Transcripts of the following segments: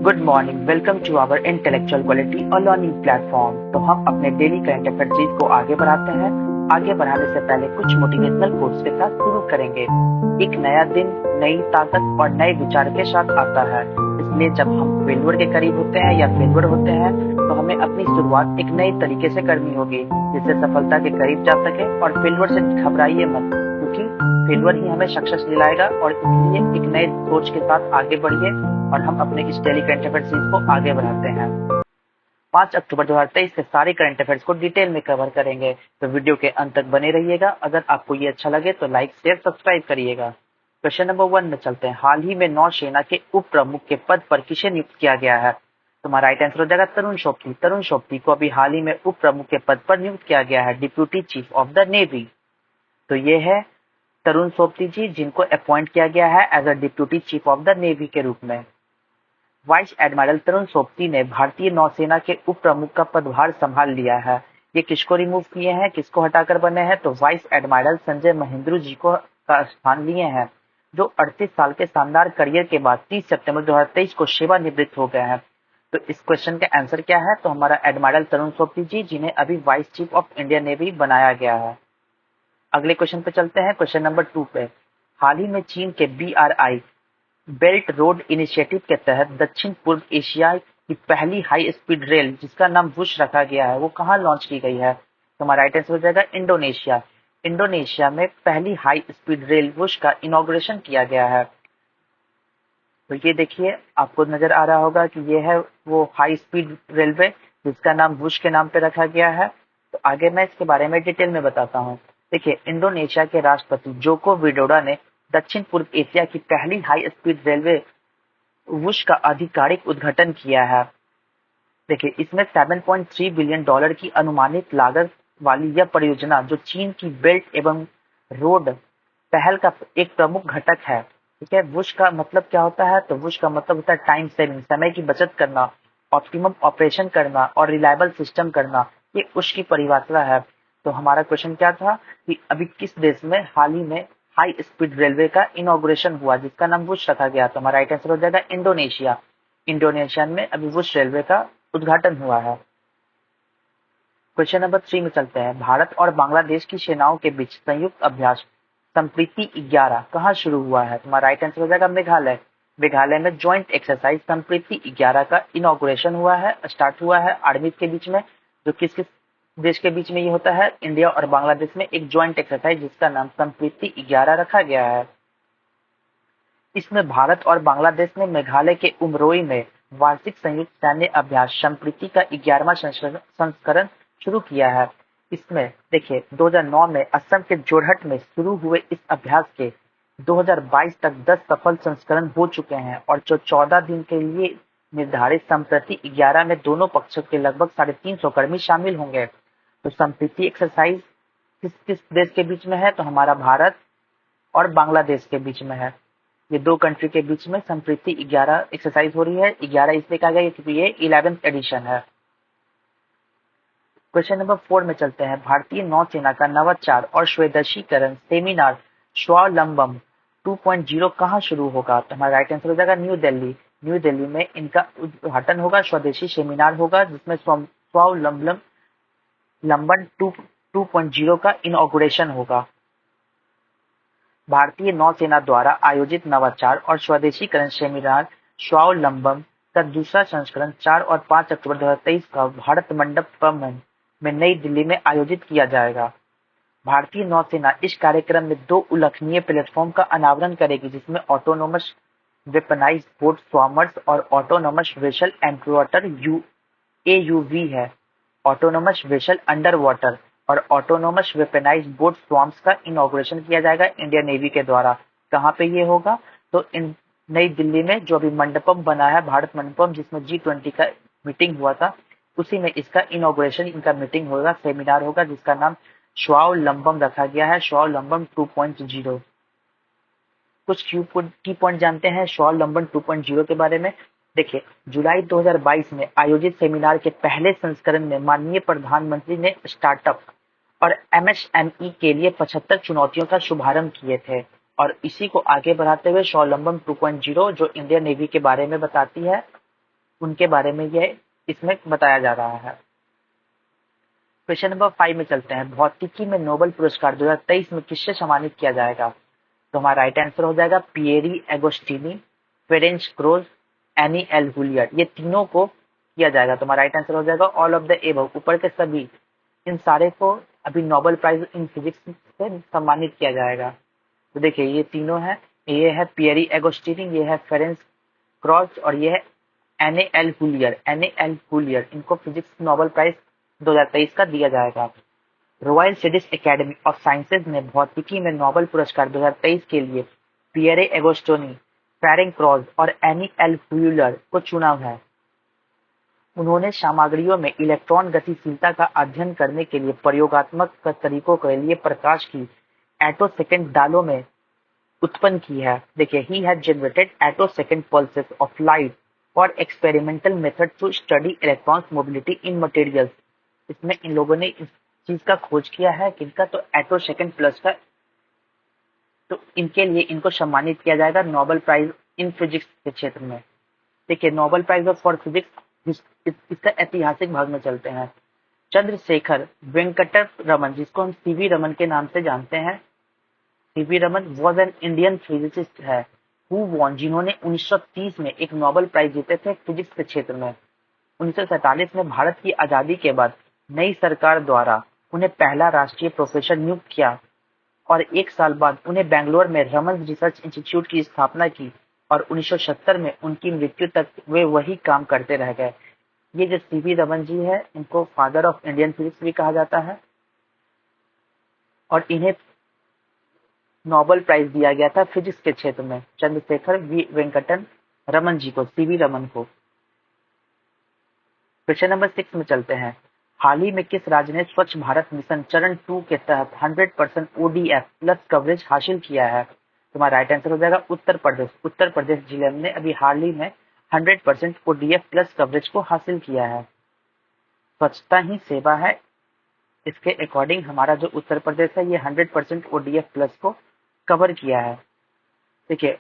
Good morning, welcome to our intellectual quality और learning platform. तो हम अपने डेली करंट अफेयर सीरीज को आगे बढ़ाते हैं। आगे बढ़ाने से पहले कुछ मोटिवेशनल कोट्स के साथ शुरू करेंगे। एक नया दिन नई ताकत और नए विचार के साथ आता है, इसलिए जब हम फेल्योर के करीब होते हैं या फेल्योर होते हैं तो हमें अपनी शुरुआत एक नए तरीके से करनी होगी, जिससे सफलता के करीब जा सके। और फेल्योर से घबराइए मत, क्योंकि फेल्योर ही हमें सक्सेस दिलाएगा। और इसलिए एक नए सोच के साथ आगे बढ़िए और हम अपने इस डेली करंट अफेयर सीरीज को आगे बढ़ाते हैं। 5 अक्टूबर 2023 के सारे करंट अफेयर्स को डिटेल में कवर करेंगे, तो वीडियो के अंत तक बने रहिएगा। अगर आपको ये अच्छा लगे तो लाइक शेयर सब्सक्राइब करिएगा। क्वेश्चन नंबर 1 में चलते हैं। हाल ही में नौसेना के उप प्रमुख के पद पर किसे नियुक्त किया गया है? तुम्हारा राइट आंसर हो जाएगा तरुण सोबती। तरुण सोबती को अभी हाल ही में उप प्रमुख के पद पर नियुक्त किया गया है, deputy chief of the navy. तो ये है तरुण सोबती जी, जिनको अपॉइंट किया गया है as a deputy chief of the navy के रूप में। वाइस एडमिरल तरुण सोबती ने भारतीय नौसेना के उप प्रमुख का पदभार संभाल लिया है। ये किसको रिमूव किए हैं, किसको हटाकर बने हैं? तो वाइस एडमिरल संजय महेंद्रू जी को का स्थान लिए हैं, जो 38 साल के शानदार करियर के बाद 30 सितंबर 2023 को सेवानिवृत्त हो गए हैं। तो इस क्वेश्चन का आंसर क्या है? तो हमारा एडमिरल तरुण सोबती जी, जिन्हें अभी vice chief of Indian navy बनाया गया है। अगले क्वेश्चन पे चलते हैं, क्वेश्चन नंबर 2 पे। हाल ही में चीन के BRI बेल्ट रोड इनिशिएटिव के तहत दक्षिण पूर्व एशिया की पहली हाई स्पीड रेल, जिसका नाम वुश रखा गया है, वो कहाँ लॉन्च की गई है? तो हमारा राइट आंसर हो जाएगा इंडोनेशिया। इंडोनेशिया में पहली हाई स्पीड रेल वुश का इनॉग्रेशन किया गया है। तो ये देखिए, आपको नजर आ रहा होगा कि ये है वो हाई स्पीड रेलवे, जिसका नाम वुश के नाम पे रखा गया है। तो आगे मैं इसके बारे में डिटेल में बताता हूँ। देखिए, इंडोनेशिया के राष्ट्रपति जोको विडोडो ने दक्षिण पूर्व एशिया की पहली हाई स्पीड रेलवे वुश का आधिकारिक उद्घाटन किया है। देखिए, इसमें $7.3 बिलियन की अनुमानित लागत वाली यह परियोजना, जो चीन की बेल्ट एवं रोड पहल का एक प्रमुख घटक है। ठीक है, वुश का मतलब क्या होता है? तो वुश का मतलब होता है टाइम सेविंग, समय की बचत करना, ऑप्टिमम ऑपरेशन करना और रिलायबल सिस्टम करना। ये वुश की परिभाषा है। तो हमारा क्वेश्चन क्या था कि अभी किस देश में हाल ही में हाई स्पीड रेलवे का इनॉग्रेशन हुआ, जिसका नाम वुश रखा गया? तो हमारा राइट आंसर हो जाएगा इंडोनेशिया। इंडोनेशिया में अभी वुश रेलवे का उद्घाटन हुआ है। क्वेश्चन नंबर 3 में चलते हैं। भारत और बांग्लादेश की सेनाओं के बीच संयुक्त अभ्यास संप्रीति 11 कहाँ शुरू हुआ है? तुम्हारा राइट आंसर हो जाएगा मेघालय। मेघालय में ज्वाइंट एक्सरसाइज संप्रीति 11 का इनॉग्रेशन हुआ है, स्टार्ट हुआ है आर्मी के बीच में। जो किस किस देश के बीच में ये होता है? इंडिया और बांग्लादेश में एक ज्वाइंट एक्सरसाइज, जिसका नाम संप्रीति 11 रखा गया है। इसमें भारत और बांग्लादेश ने मेघालय के उमरोई में वार्षिक संयुक्त सैन्य अभ्यास संप्रीति का 11वां संस्करण शुरू किया है। इसमें देखिए, 2009 में असम के जोरहट में शुरू हुए इस अभ्यास के 2022 तक 10 सफल संस्करण हो चुके हैं, और जो 14 दिन के लिए निर्धारित संप्रीति 11 में दोनों पक्षों के लगभग 350 कर्मी शामिल होंगे। तो संप्रीति एक्सरसाइज किस किस देश के बीच में है? तो हमारा भारत और बांग्लादेश के बीच में है। ये दो कंट्री के बीच में संप्रीति 11 एक्सरसाइज हो रही है। 11 इसलिए कहा गया क्योंकि ये 11th एडिशन है। क्वेश्चन नंबर 4 में चलते हैं। भारतीय नौसेना का नवाचार और स्वदेशीकरण सेमिनार स्वावलंबन 2.0 कहाँ शुरू होगा? तो हमारा राइट आंसर हो जाएगा न्यू दिल्ली। न्यू दिल्ली में इनका उद्घाटन होगा, स्वदेशी सेमिनार होगा, जिसमें स्वावलंबन 2.0 का इनॉग्रेशन होगा। भारतीय नौसेना द्वारा आयोजित नवाचार और स्वदेशीकरण सेमिनार स्वावलंबन का दूसरा संस्करण 4 और 5 अक्टूबर 2023 का भारत मंडपम में नई दिल्ली में आयोजित किया जाएगा। भारतीय नौसेना इस कार्यक्रम में 2 उल्लेखनीय प्लेटफॉर्म का अनावरण करेगी, जिसमें ऑटोनोमस वेपनाइज्ड बोट स्वामर्स और ऑटोनोमस वेसल अंडरवाटर AUV है। ऑटोनोमस वेसल अंडर वाटर और ऑटोनोमस वेपनाइज्ड बोट स्वाम्स का इनॉग्रेशन किया जाएगा इंडियन नेवी के द्वारा। कहाँ पे ये होगा? तो इन नई दिल्ली में जो अभी मंडपम बना है, भारत मंडपम, जिसमें G20 का मीटिंग हुआ था, उसी में इसका इनॉग्रेशन, इनका मीटिंग होगा, सेमिनार होगा, जिसका नाम स्वावलंबन रखा गया है, स्वावलंबन 2.0। कुछ की पॉइंट जानते हैं स्वावलंबन 2.0 के बारे में। देखिए, जुलाई 2022 में आयोजित सेमिनार के पहले संस्करण में माननीय प्रधानमंत्री ने स्टार्टअप और MSME के लिए 75 चुनौतियों का शुभारंभ किए थे, और इसी को आगे बढ़ाते हुए स्वावलंबन 2.0, जो इंडियन नेवी के बारे में बताती है, उनके बारे में यह इसमें बताया जा रहा है। क्वेश्चन नंबर 5 में चलते हैं। भौतिकी में नोबेल पुरस्कार 2023 में किससे सम्मानित किया जाएगा? तो हमारा राइट आंसर हो जाएगा पियरी एगोस्टिनी, फेरेंच क्रोज, एनी एल हुलियर। ये तीनों को किया जाएगा। तो हमारा राइट आंसर हो जाएगा ऑल ऑफ द एबव, ऊपर के सभी। इन सारे को अभी नोबेल प्राइज इन फिजिक्स से सम्मानित किया जाएगा। तो देखिए ये तीनों है, ये है पियरी एगोस्टिनी, ये है फेरेंस क्रॉस और ये है एन एल हुलियर। इनको फिजिक्स नोबेल प्राइज 2023 का दिया जाएगा। Royal Swedish academy of sciences ने भौतिकी में नोबेल पुरस्कार 2023 के लिए पियरे एगोस्टोनी, फेरेंस क्रॉस और एनी एल हुलियर को चुना है। उन्होंने सामग्रियों में इलेक्ट्रॉन गतिशीलता का अध्ययन करने के लिए प्रयोगात्मक तरीकों के लिए प्रकाश की एटोसेकेंड दालों में उत्पन्न की है। देखिए, he has generated attosecond pulses of light for experimental method to study electrons mobility in materials. इसमें इन लोगों ने इस चीज का खोज किया है, किनका? तो एटोसेकेंड प्लस का। तो इनके लिए इनको सम्मानित किया जाएगा नोबेल प्राइज इन फिजिक्स के क्षेत्र में। देखिए, नोबेल प्राइज फॉर फिजिक्स, इसका ऐतिहासिक भाग में चलते हैं। चंद्रशेखर वेंकट रमन, जिसको हम सीवी रमन के नाम से जानते हैं, CV Raman was an Indian physicist है हु वॉन, जिन्होंने 1930 में एक नोबेल प्राइज जीते थे फिजिक्स के क्षेत्र में। 1947 में भारत की आजादी के बाद नई सरकार द्वारा उन्हें पहला राष्ट्रीय प्रोफेसर नियुक्त किया और एक साल बाद उन्हें बेंगलोर में रमन रिसर्च इंस्टीट्यूट की स्थापना की और 1970 में उनकी मृत्यु तक वे वही काम करते रह गए। ये जो सीवी रमन जी है, इनको फादर ऑफ इंडियन फिजिक्स भी कहा जाता है और इन्हें नोबेल प्राइज दिया गया था फिजिक्स के क्षेत्र में, चंद्रशेखर वी वेंकटन रमन जी को, सीवी रमन को। क्वेश्चन नंबर 6 में चलते हैं। हाल ही में किस राज्य ने स्वच्छ भारत मिशन चरण 2 के तहत 100% ओडीएफ प्लस कवरेज हासिल किया है? तुम्हारा राइट आंसर हो जाएगा उत्तर प्रदेश। उत्तर प्रदेश जिले ने अभी हाल ही में 100% ओडीएफ प्लस कवरेज को हासिल किया है। स्वच्छता ही सेवा है, इसके अकॉर्डिंग हमारा जो उत्तर प्रदेश है ये 100% ओडीएफ प्लस को कवर किया है। देखिए,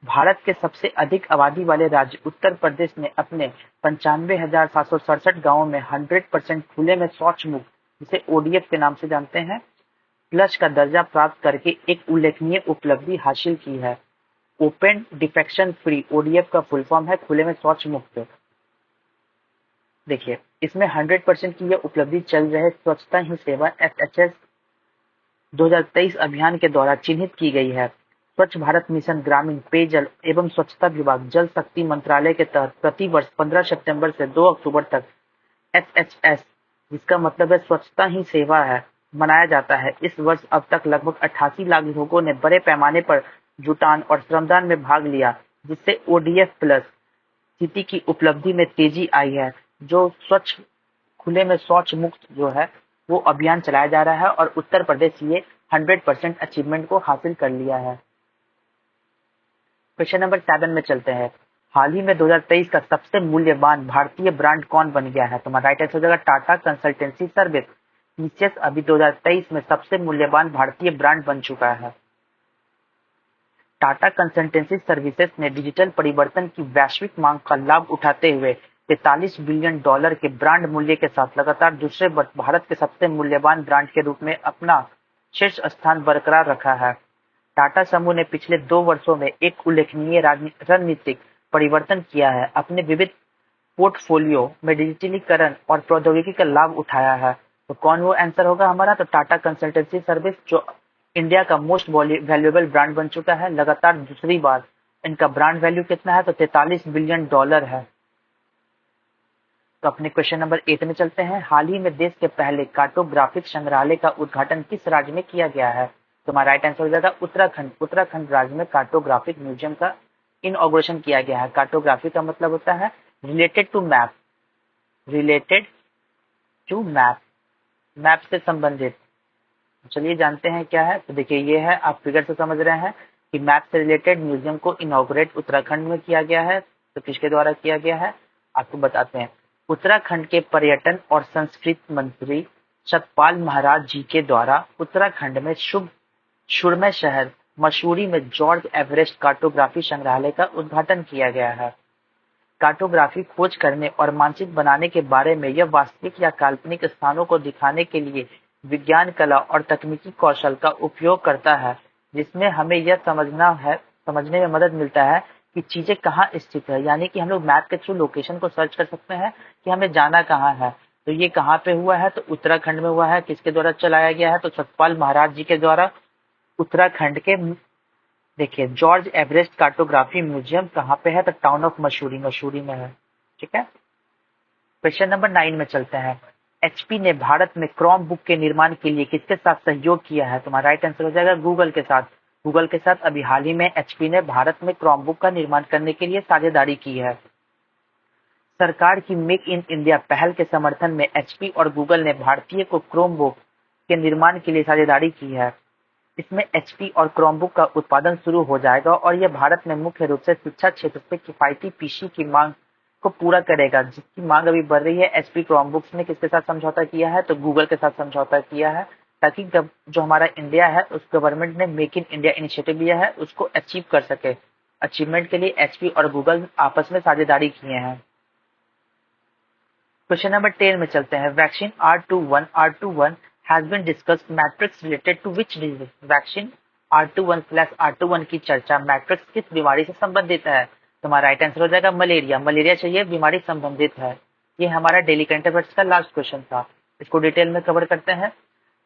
भारत के सबसे अधिक आबादी वाले राज्य उत्तर प्रदेश ने अपने 95,767 गांवों में 100% खुले में शौच मुक्त, जिसे ओडीएफ के नाम से जानते हैं, प्लस का दर्जा प्राप्त करके एक उल्लेखनीय उपलब्धि हासिल की है। ओपन डिफेक्शन फ्री ओडीएफ का फुल फॉर्म है खुले में शौच मुक्त। देखिए, इसमें 100% की यह उपलब्धि चल रहे स्वच्छता ही सेवा एसएचएस 2023 अभियान के द्वारा चिन्हित की गई है। स्वच्छ भारत मिशन ग्रामीण पेयजल एवं स्वच्छता विभाग जल शक्ति मंत्रालय के तहत प्रति वर्ष 15 सितंबर से 2 अक्टूबर तक एसएचएस, जिसका मतलब है स्वच्छता ही सेवा है, मनाया जाता है। इस वर्ष अब तक लगभग 88 लाख लोगों ने बड़े पैमाने पर जुटान और श्रमदान में भाग लिया, जिससे ओडीएफ प्लस स्थिति की उपलब्धि में तेजी आई है। जो स्वच्छ खुले में शौच मुक्त जो है वो अभियान चलाया जा रहा है और उत्तर प्रदेश ये 100% अचीवमेंट को हासिल कर लिया है। क्वेश्चन नंबर 7 में चलते हैं। हाल ही में 2023 का सबसे मूल्यवान भारतीय ब्रांड कौन बन गया है? तो हमारा राइट आंसर हो जाएगा टाटा कंसल्टेंसी सर्विस। टीसीएस अभी 2023 में सबसे मूल्यवान भारतीय ब्रांड बन चुका है। टाटा कंसल्टेंसी सर्विसेज ने डिजिटल परिवर्तन की वैश्विक मांग का लाभ उठाते हुए $43 बिलियन के ब्रांड मूल्य के साथ लगातार दूसरे भारत के सबसे मूल्यवान ब्रांड के रूप में अपना शीर्ष स्थान बरकरार रखा है। टाटा समूह ने पिछले 2 वर्षों में एक उल्लेखनीय रणनीतिक परिवर्तन किया है। अपने विविध पोर्टफोलियो में डिजिटलीकरण और प्रौद्योगिकी का लाभ उठाया है। तो कौन वो आंसर होगा हमारा? तो टाटा कंसल्टेंसी सर्विस, जो इंडिया का मोस्ट वैल्यूएबल ब्रांड बन चुका है लगातार दूसरी बार। इनका ब्रांड वैल्यू कितना है? तो $43 बिलियन है। तो अपने क्वेश्चन नंबर 8 में चलते हैं। हाल ही में देश के पहले कार्टोग्राफिक संग्रहालय का उद्घाटन किस राज्य में किया गया है? तो हमारा राइट आंसर हो जाएगा उत्तराखंड। उत्तराखंड राज्य में कार्टोग्राफिक म्यूजियम का इनॉग्रेशन किया गया है। कार्टोग्राफी का मतलब होता है related to map, related to map, map से संबंधित। चलिए जानते हैं क्या है। तो देखिए, ये है, आप फिगर से समझ रहे हैं कि मैप से रिलेटेड म्यूजियम को इनॉग्रेट उत्तराखंड में किया गया है। तो किसके द्वारा किया गया है आपको बताते हैं। उत्तराखंड के पर्यटन और संस्कृति मंत्री सतपाल महाराज जी के द्वारा उत्तराखंड में शुभ सुरमय शहर मसूरी में जॉर्ज एवरेस्ट कार्टोग्राफी संग्रहालय का उद्घाटन किया गया है। कार्टोग्राफी खोज करने और मानचित्र बनाने के बारे में यह वास्तविक या काल्पनिक स्थानों को दिखाने के लिए विज्ञान, कला और तकनीकी कौशल का उपयोग करता है, जिसमें हमें यह समझने में मदद मिलता है कि चीजें कहाँ स्थित है। यानी कि हम लोग मैप के थ्रू लोकेशन को सर्च कर सकते हैं कि हमें जाना कहाँ है। तो ये कहाँ पे हुआ है, तो उत्तराखंड में हुआ है। किसके द्वारा चलाया गया है, तो सतपाल महाराज जी के द्वारा। उत्तराखंड के देखिए जॉर्ज एवरेस्ट कार्टोग्राफी म्यूजियम कहाँ पे है, तो टाउन ऑफ मसूरी, मसूरी में है। ठीक है, क्वेश्चन नंबर 9 में चलते हैं। एचपी ने भारत में क्रोम बुक के निर्माण के लिए किसके साथ सहयोग किया है, तुम्हारा राइट आंसर हो जाएगा गूगल के साथ। गूगल के साथ अभी हाल ही में एचपी ने भारत में क्रोम बुक का निर्माण करने के लिए साझेदारी की है। सरकार की मेक इन इंडिया पहल के समर्थन में एचपी और गूगल ने भारतीय को क्रोम बुक के निर्माण के लिए साझेदारी की है। इसमें एचपी और क्रोमबुक का उत्पादन शुरू हो जाएगा और यह भारत में मुख्य रूप से शिक्षा क्षेत्र से किफायती पीसी की मांग को पूरा करेगा, जिसकी मांग अभी बढ़ रही है। एचपी क्रोमबुक्स ने किसके साथ समझौता किया है, तो गूगल के साथ समझौता किया है, ताकि जो हमारा इंडिया है उस गवर्नमेंट ने मेक इन इंडिया इनिशिएटिव लिया है उसको अचीव कर सके। अचीवमेंट के लिए एचपी और गूगल आपस में साझेदारी किए हैं। क्वेश्चन नंबर 10 में चलते हैं। Vaccine R21 has been discussed matrix related to which disease? Vaccine R21/R21 की चर्चा मैट्रिक्स किस बीमारी से संबंधित है, तुम्हारा राइट आंसर हो जाएगा मलेरिया। मलेरिया से यह बीमारी संबंधित है। ये हमारा डेली करंट अफेयर्स का लास्ट क्वेश्चन था, इसको डिटेल में कवर करते हैं।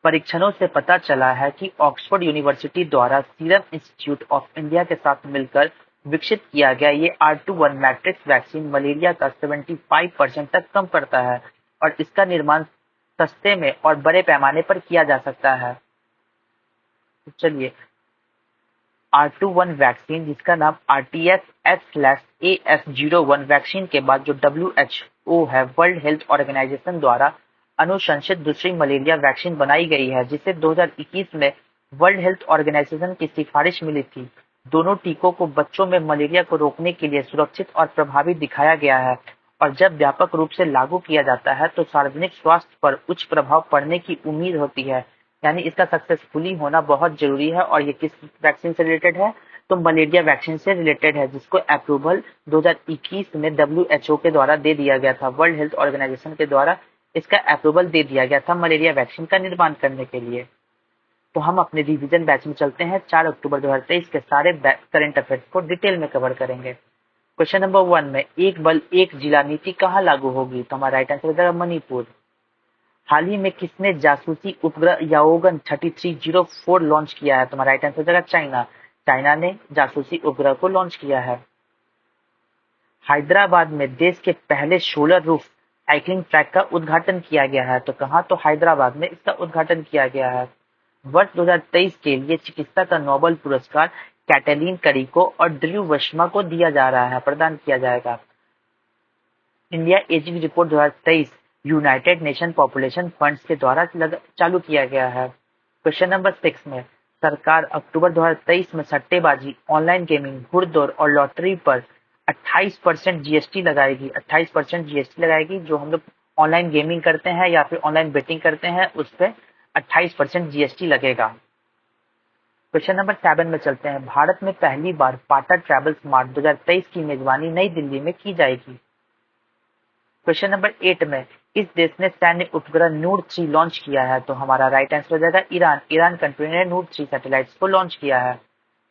परीक्षणों से पता चला है कि ऑक्सफोर्ड यूनिवर्सिटी द्वारा सीरम इंस्टीट्यूट ऑफ इंडिया के साथ मिलकर विकसित किया गया ये R21 मैट्रिक्स वैक्सीन मलेरिया का 75% तक कम करता है और इसका निर्माण सस्ते में और बड़े पैमाने पर किया जा सकता है। तो चलिए R21 वैक्सीन, जिसका नाम RTS/AS01 वैक्सीन के बाद जो WHO है, वर्ल्ड हेल्थ ऑर्गेनाइजेशन द्वारा अनुशंसित दूसरी मलेरिया वैक्सीन बनाई गई है, जिसे 2021 में वर्ल्ड हेल्थ ऑर्गेनाइजेशन की सिफारिश मिली थी। दोनों टीकों को बच्चों में मलेरिया को रोकने के लिए सुरक्षित और प्रभावी दिखाया गया है और जब व्यापक रूप से लागू किया जाता है तो सार्वजनिक स्वास्थ्य पर उच्च प्रभाव पड़ने की उम्मीद होती है। यानी इसका सक्सेसफुली होना बहुत जरूरी है। और ये किस वैक्सीन से रिलेटेड है, तो मलेरिया वैक्सीन से रिलेटेड है, जिसको अप्रूवल 2021 में WHO के द्वारा दे दिया गया था। वर्ल्ड हेल्थ ऑर्गेनाइजेशन के द्वारा इसका अप्रूवल दे दिया गया था मलेरिया वैक्सीन का निर्माण करने के लिए। तो हम अपने रिवीजन बैच में चलते हैं। 4 अक्टूबर 2023 के सारे करंट अफेयर्स को डिटेल में कवर करेंगे। क्वेश्चन नंबर 1 में एक बल एक जिला नीति कहाँ लागू होगी, तो हमारा राइट आंसर हो जाएगा मणिपुर। हाल ही में किसने जासूसी उपग्रह याओगन 3304 लॉन्च किया है, तुम्हारा राइट आंसर हो जाएगा चाइना। चाइना ने जासूसी उपग्रह को लॉन्च किया है। हैदराबाद में देश के पहले सोलर रूफ साइकिलिंग ट्रैक का उद्घाटन किया गया है, तो कहाँ, तो हैदराबाद में इसका उद्घाटन किया गया है। वर्ष 2023 के लिए चिकित्सा का नोबेल पुरस्कार कैटलीन करिको और ड्रू वर्मा को दिया जा रहा है, प्रदान किया जाएगा। India ageing report 2023 United nation population funds के द्वारा चालू किया गया है। क्वेश्चन नंबर 6 में सरकार अक्टूबर 2023 में सट्टेबाजी, ऑनलाइन गेमिंग, घुड़दौड़ और लॉटरी पर 28% जीएसटी लगाएगी। 28% जीएसटी लगाएगी। जो हम लोग ऑनलाइन गेमिंग करते हैं या फिर ऑनलाइन बेटिंग करते हैं उस पर 28% जीएसटी लगेगा। क्वेश्चन नंबर 7 में चलते हैं। भारत में पहली बार पाटा ट्रैवल स्मार्ट 2023 की मेजबानी नई दिल्ली में की जाएगी। क्वेश्चन नंबर 8 में इस देश ने सैन्य उपग्रह नूर 3 लॉन्च किया है, तो हमारा राइट आंसर हो जाएगा ईरान। ईरान कंट्री ने नूर 3 सैटेलाइट्स को लॉन्च किया है।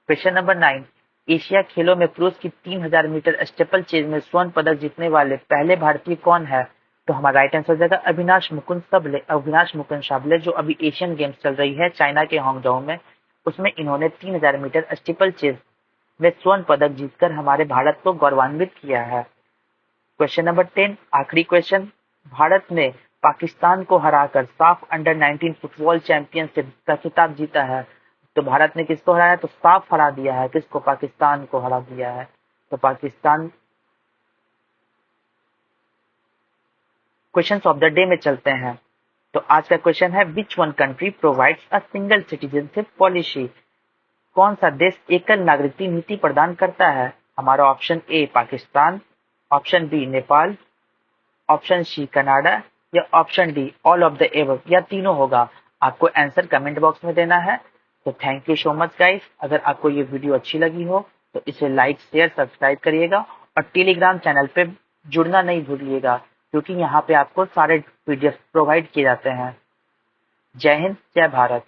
क्वेश्चन नंबर 9 एशिया खेलों में पुरुष की 3000 मीटर स्टेपल चेज में स्वर्ण पदक जीतने वाले पहले भारतीय कौन है, तो हमारा राइट आंसर हो जाएगा अविनाश मुकुंद साबले। जो अभी एशियन गेम्स चल रही है चाइना के हांगझाऊ में, उसमें इन्होंने 3000 मीटर स्टीपल चेज में स्वर्ण पदक जीतकर हमारे भारत को गौरवान्वित किया है। क्वेश्चन नंबर 10 आखिरी क्वेश्चन। भारत ने पाकिस्तान को हराकर साफ अंडर 19 फुटबॉल चैंपियनशिप का खिताब जीता है, तो भारत ने किसको हराया, तो साफ हरा दिया है। किसको, पाकिस्तान को हरा दिया है। तो Pakistan. Questions of the day में चलते हैं। तो आज का क्वेश्चन है which one country provides a single citizenship policy, कौन सा देश एकल नागरिकता नीति प्रदान करता है। हमारा option A Pakistan, option B Nepal, option C Canada या option D all of the above, या तीनों होगा। आपको आंसर कमेंट बॉक्स में देना है। तो thank you so much guys. अगर आपको ये वीडियो अच्छी लगी हो तो इसे लाइक शेयर सब्सक्राइब करिएगा और टेलीग्राम चैनल पे जुड़ना नहीं भूलिएगा, क्योंकि यहाँ पे आपको सारे पीडीएफ प्रोवाइड किए जाते हैं। जय हिंद, जय भारत।